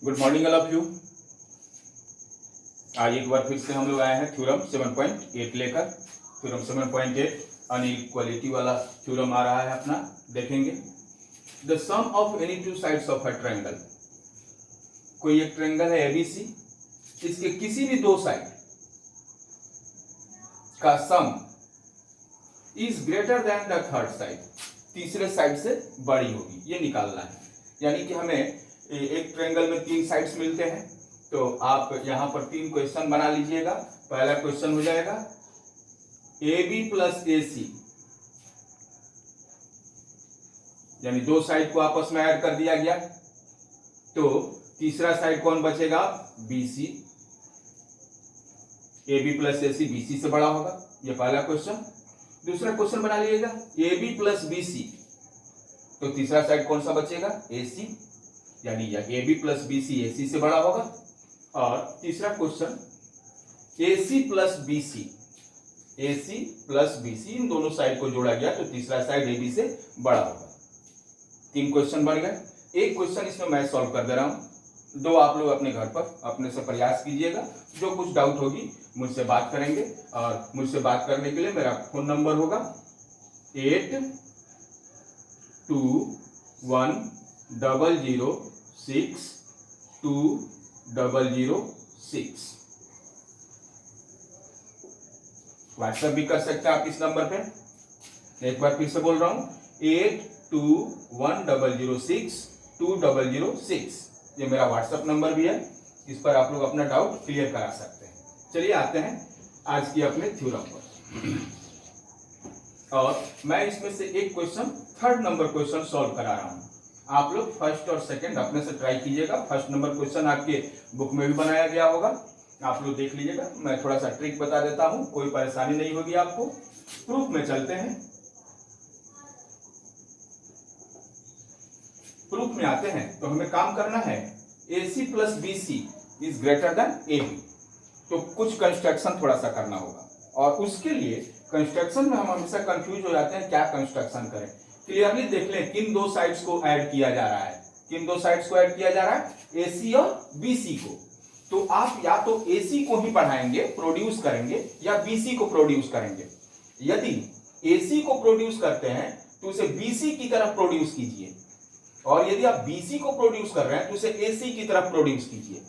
Good morning all of you. आज एक बार फिर से हम लोग आए हैं थ्योरम 7.8 लेकर। थ्योरम 7.8 अनइक्वालिटी वाला थ्योरम आ रहा है अपना, देखेंगे। The sum of any two sides of a triangle. कोई एक ट्रायंगल है एबीसी, इसके किसी भी दो साइड का सम is greater than the third side, तीसरे साइड से बड़ी होगी, ये निकालना है। यानी कि हमें एक ट्रायंगल में तीन साइड्स मिलते हैं, तो आप यहां पर तीन क्वेश्चन बना लीजिएगा। पहला क्वेश्चन हो जाएगा ए बी प्लस ए सी, यानी दो साइड को आपस में ऐड कर दिया गया, तो तीसरा साइड कौन बचेगा? B C. A B plus A C B C से बड़ा होगा, ये पहला क्वेश्चन। दूसरा क्वेश्चन बना लीजिएगा A B plus B C, तो तीसरा साइड कौन सा बचेगा? ए सी, यानी A B plus B C A C से बड़ा होगा। और तीसरा question A C plus B C, A C plus B C, इन दोनों साइड को जोड़ा गया तो तीसरा साइड ए बी से बड़ा होगा। तीन क्वेश्चन बन गए। एक क्वेश्चन इसमें मैं सॉल्व कर दे रहा हूं, दो आप लोग अपने घर पर अपने से प्रयास कीजिएगा। जो कुछ डाउट होगी मुझसे बात करेंगे, और मुझसे बात करने के लिए मेरा फोन नंबर होगा 8210062006। व्हाट्सएप भी कर सकते हैं आप इस नंबर पे। एक बार फिर से बोल रहा हूं 8210062006, ये मेरा व्हाट्सएप नंबर भी है। इस पर आप लोग अपना डाउट क्लियर करा सकते हैं। चलिए आते हैं आज की अपने थ्योरम पर। और मैं इसमें से एक question, third number question solve करा रहा हूं। आप लोग फर्स्ट और सेकंड अपने से ट्राई कीजिएगा। फर्स्ट नंबर क्वेश्चन आपके बुक में भी बनाया गया होगा, आप लोग देख लीजिएगा। मैं थोड़ा सा ट्रिक बता देता हूं, कोई परेशानी नहीं होगी आपको। प्रूफ में चलते हैं। प्रूफ में आते हैं तो हमें काम करना है AC plus BC is greater than AB, तो कुछ कंस्ट्रक्शन थोड़ा सा करना होगा। और उसके लिए कंस्ट्रक्शन में हम हमेशा कंफ्यूज हो जाते हैं, क्या कंस्ट्रक्शन करें। क्लियरली देख लें किन दो साइड्स को ऐड किया जा रहा है, किन दो साइड्स को ऐड किया जा रहा है? AC और BC को। तो आप या तो AC को ही बढ़ाएंगे, प्रोड्यूस करेंगे, या BC को प्रोड्यूस करेंगे। यदि AC को प्रोड्यूस करते हैं तो उसे BC की तरफ प्रोड्यूस कीजिए, और यदि आप BC को प्रोड्यूस कर रहे हैं तो उसे AC की तरफ प्रोड्यूस कीजिए,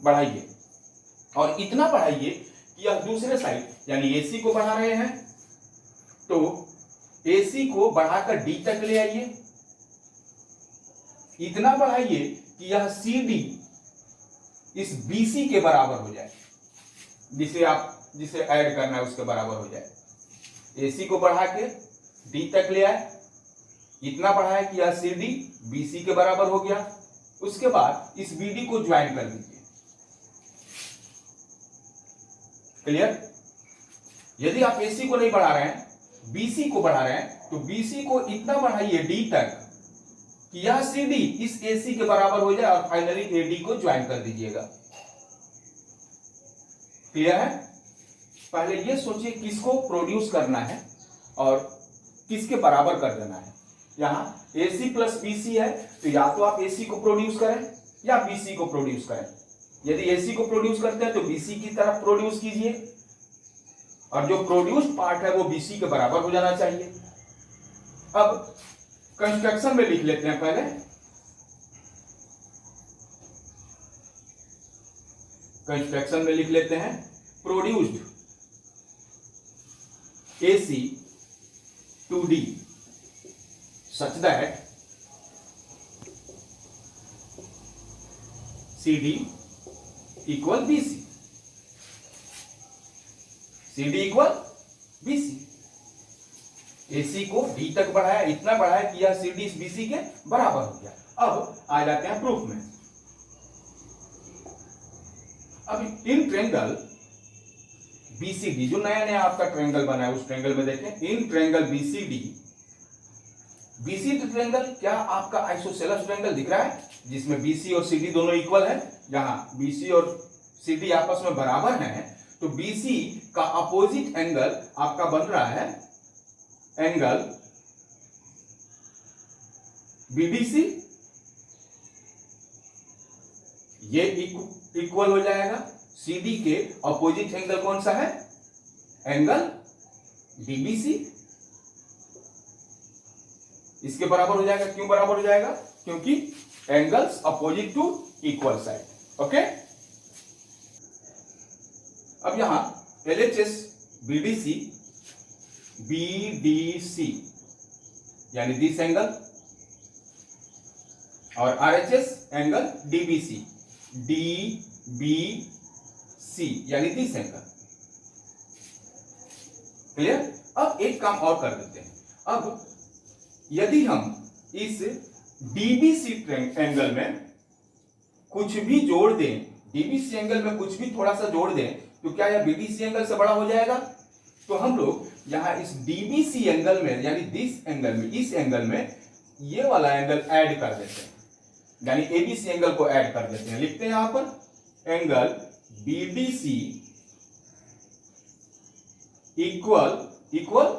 बढ़ाइए। और इतना बढ़ाइए कि यह दूसरे साइड, यानी AC को बढ़ा रहे हैं तो AC को बढ़ाकर D तक ले आइए। इतना बढ़ाइए कि यह CD इस BC के बराबर हो जाए, जिसे ऐड करना है उसके बराबर हो जाए। AC को बढ़ा के D तक ले आए, इतना बढ़ाया कि यह CD BC के बराबर हो गया। उसके बाद इस BD को ज्वाइन कर दीजिए। क्लियर? यदि आप AC को नहीं बढ़ा रहे हैं, BC को बढ़ा रहे हैं, तो BC को इतना बढ़ाइए D तक कि यह CD इस AC के बराबर हो जाए, और फाइनली AD को ज्वाइन कर दीजिएगा। क्लियर है? पहले ये सोचिए किसको प्रोड्यूस करना है और किसके बराबर कर देना है। यहां AC प्लस BC है, तो या तो आप AC को प्रोड्यूस करें या BC को प्रोड्यूस करें। यदि AC को प्रोड्यूस करते हैं तो BC की तरफ प्रोड्यूस कीजिए, और जो प्रोड्यूस्ड पार्ट है वो BC के बराबर हो जाना चाहिए। अब कंस्ट्रक्शन में लिख लेते हैं। पहले कंस्ट्रक्शन में लिख लेते हैं produced AC to D such that CD equal BC, CD equal BC। AC को D तक बढ़ाया, इतना बढ़ाया कि यह CD इस BC के बराबर हो गया। अब आ जाते हैं प्रूफ में। अब इन ट्रायंगल BCD, जो नया नया आपका ट्रायंगल बना है उस ट्रायंगल में देखें, इन ट्रायंगल BCD ट्रायंगल क्या आपका आइसोसेलेस ट्रायंगल दिख रहा है, जिसमें BC और CD दोनों इक्वल है। जहां BC और CD आपस में बराबर हैं, तो BC का अपोजिट एंगल आपका बन रहा है एंगल BDC ये इक्वल हो जाएगा CD के अपोजिट एंगल कौन सा है, एंगल DBC, इसके बराबर हो जाएगा। क्यों बराबर हो जाएगा, क्योंकि angles opposite to equal side. Okay, अब यहां LHS BDC यानी दिस एंगल, और RHS एंगल DBC यानी दिस एंगल। क्लियर। अब एक काम और कर देते हैं। अब यदि हम इस DBC एंगल में कुछ भी जोड़ दें, DBC एंगल में कुछ भी थोड़ा सा जोड़ दें, तो क्या यह BDC एंगल से बड़ा हो जाएगा? तो हम लोग यहां इस DBC एंगल में यानी दिस एंगल में, इस एंगल में ये वाला एंगल ऐड कर देते हैं, यानी ABC एंगल को ऐड कर देते हैं। लिखते हैं यहां पर एंगल BDC इक्वल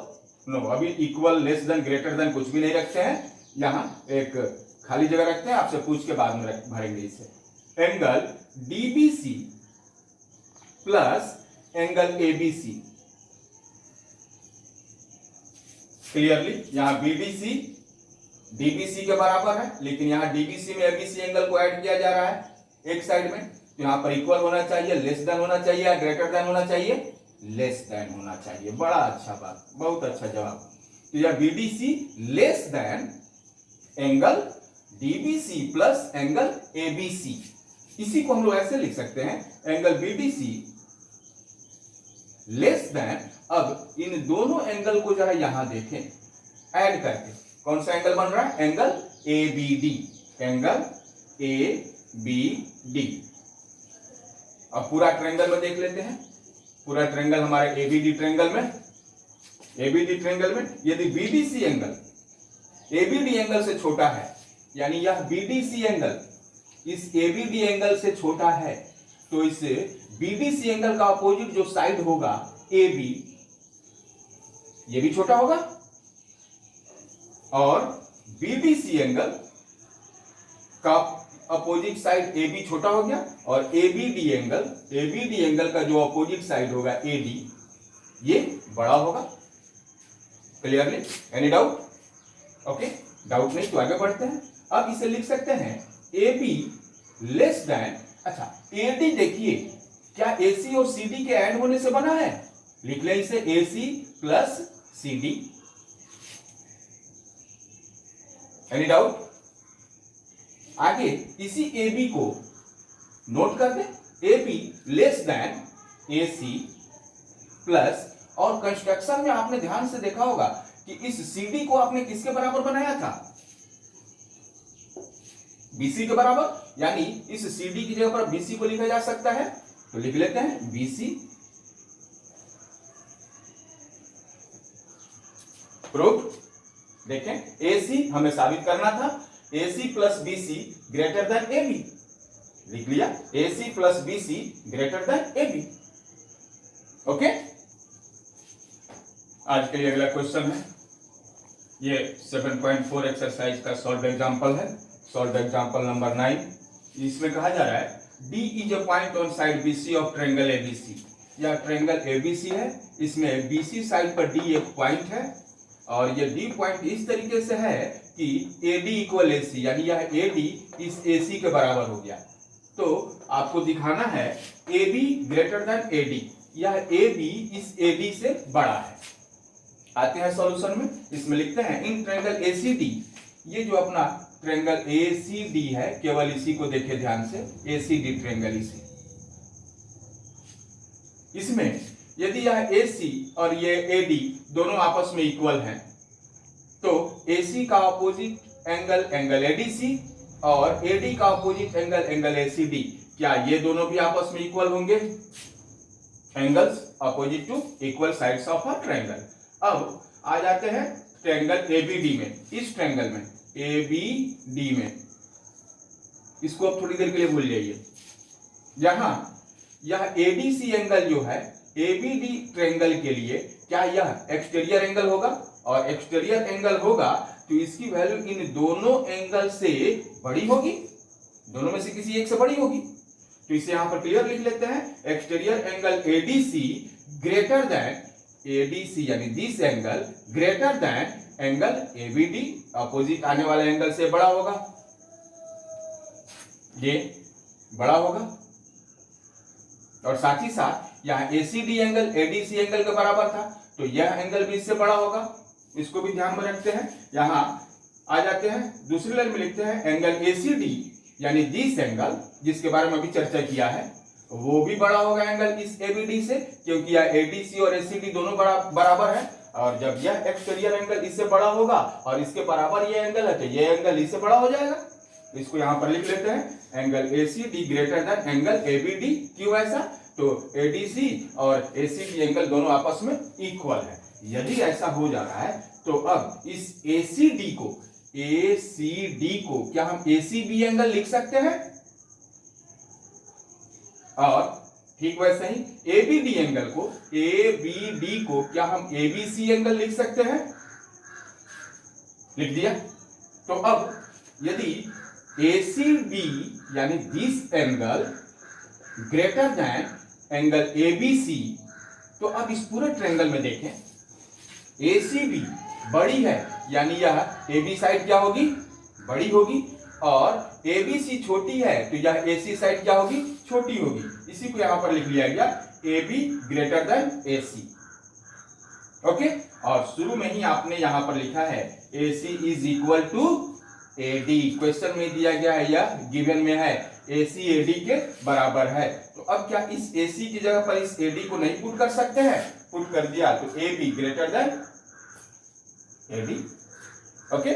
नो, अभी equal, less than, greater than कुछ भी नहीं रखते हैं, यहां एक खाली जगह रखते हैं, आपसे पूछ के बाद में भरेंगे इसे। Angle DBC plus angle ABC। Clearly यहां BDC DBC के बराबर है, लेकिन यहां DBC में ABC एंगल को ऐड किया जा रहा है एक साइड में, तो यहां पर इक्वल होना चाहिए, लेस देन होना चाहिए या ग्रेटर देन होना चाहिए, लेस देन होना चाहिए। बड़ा अच्छा बात, बहुत अच्छा जवाब। तो यह BDC less than angle DBC plus angle ABC। इसी को हम लोग ऐसे लिख सकते हैं, एंगल BDC लेस देन, अब इन दोनों एंगल को जरा यहां देखें ऐड करके, कौन सा एंगल बन रहा है, एंगल ABD, एंगल ABD। अब पूरा ट्रायंगल में देख लेते हैं, पूरा ट्रायंगल हमारे ABD ट्रायंगल में यदि BDC एंगल ABD एंगल से छोटा है, यानी यह BDC एंगल इस ABD एंगल से छोटा है, तो इस BDC एंगल का अपोजिट जो साइड होगा AB, ये भी छोटा होगा, और BDC एंगल का अपोजिट साइड AB छोटा हो गया, और ABD एंगल का जो अपोजिट साइड होगा AD, ये बड़ा होगा। Clearly, any doubt? Okay, doubt नहीं तो आगे बढ़ते हैं। अब इसे लिख सकते हैं AB लेस देन, अच्छा AD देखिए क्या AC और CD के ऐड होने से बना है, लिख लें इसे AC plus CD। Any doubt? आगे इसी AB को नोट कर दें, AB less than AC plus, और कंस्ट्रक्शन में आपने ध्यान से देखा होगा कि इस CD को आपने किसके बराबर बनाया था, BC के बराबर, यानी इस CD की जगह पर BC को लिखा जा सकता है, तो लिख लेते हैं BC। प्रूफ देखें, AC हमें साबित करना था, AC plus BC greater than AB, लिख लिया AC plus BC greater than AB। Okay, आज के लिए अगला क्वेश्चन है, ये 7.4 एक्सरसाइज का सॉल्व एग्जांपल है, सॉल्व एग्जांपल नंबर 9। इसमें कहा जा रहा है D is a point on side BC of triangle ABC। यह ट्रायंगल ABC है, इसमें BC साइड पर D एक पॉइंट है, और ये D पॉइंट इस तरीके से है कि AD इक्वल AC, यानी यह AD इस AC के बराबर हो गया। तो आपको दिखाना है AB ग्रेटर देन AD, यह AB इस AD से बड़ा है। आते हैं सॉल्यूशन में, इसमें लिखते हैं इन ट्रायंगल ACD, ये जो अपना ट्रायंगल ACD है, केवल इसी को देखें ध्यान से, ACD ट्रायंगल इसी, इसमें यदि यह AC और ये AD दोनों आपस में इक्वल हैं, तो AC का अपोजिट एंगल ADC और AD का अपोजिट एंगल ACD, क्या ये दोनों भी आपस में इक्वल होंगे? Angles opposite to equal sides of a triangle. अब आ जाते हैं ट्रायंगल ABD में, इस ट्रायंगल में ABD में, इसको अब थोड़ी देर के लिए भूल जाइए। यहां यह ADC एंगल जो है ABD ट्रायंगल के लिए, क्या यह एक्सटीरियर एंगल होगा? और एक्सटीरियर एंगल होगा तो इसकी वैल्यू इन दोनों एंगल से बड़ी होगी, दोनों में से किसी एक से बड़ी होगी। तो इसे यहां पर क्लियर लिख लेते हैं, exterior angle ADC greater than ADC यानी this angle greater than angle ABD, opposite आने वाला एंगल से बड़ा होगा, ये बड़ा होगा। और साथ ही साथ यहाँ एसीडी एंगल एडीसी एंगल के बराबर था, तो यह एंगल भी इससे बड़ा होगा, इसको भी ध्यान में रखते हैं। यहाँ आ जाते हैं दूसरी लाइन में लिखते हैं एंगल एसीडी यानी दिस एंगल जिसके बारे में अभी चर्चा किया है वो भी बड़ा होगा एंगल इस एबीडी से, क्योंकि यह एडीसी और एसीडी दोनों बराबर है। और जब यह एक्सटीरियर एंगल इससे बड़ा होगा और इसके बराबर ये एंगल है तो ये एंगल इससे बड़ा हो जाएगा। इसको यहां पर लिख लेते हैं angle ACD greater than angle ABD. क्यों ऐसा? तो एडीसी और एसीडी एंगल दोनों आपस में इक्वल है। यदि ऐसा हो जा रहा है तो अब इस एसीडी को क्या हम एसीबी एंगल लिख सकते हैं? और ठीक वैसे ही एबीडी एंगल को एबीडी को क्या हम एबीसी एंगल लिख सकते हैं? लिख दिया। तो अब यदि एसीबी यानी this angle greater than angle ABC, तो अब इस पूरे ट्रायंगल में देखें एसीबी बड़ी है यानी यह एबी साइड क्या होगी? बड़ी होगी, और एबीसी छोटी है तो यह एसी साइड क्या होगी? छोटी होगी। इसी को यहां पर लिख लिया गया A B greater than A C. Okay, और शुरू में ही आपने यहां पर लिखा है A C is equal to A D. Question में दिया गया है, यह गिवन में है एसी एडी के बराबर है। तो अब क्या इस एसी की जगह पर इस एडी को नहीं पुट कर सकते हैं? पुट कर दिया तो A B greater than A D. Okay,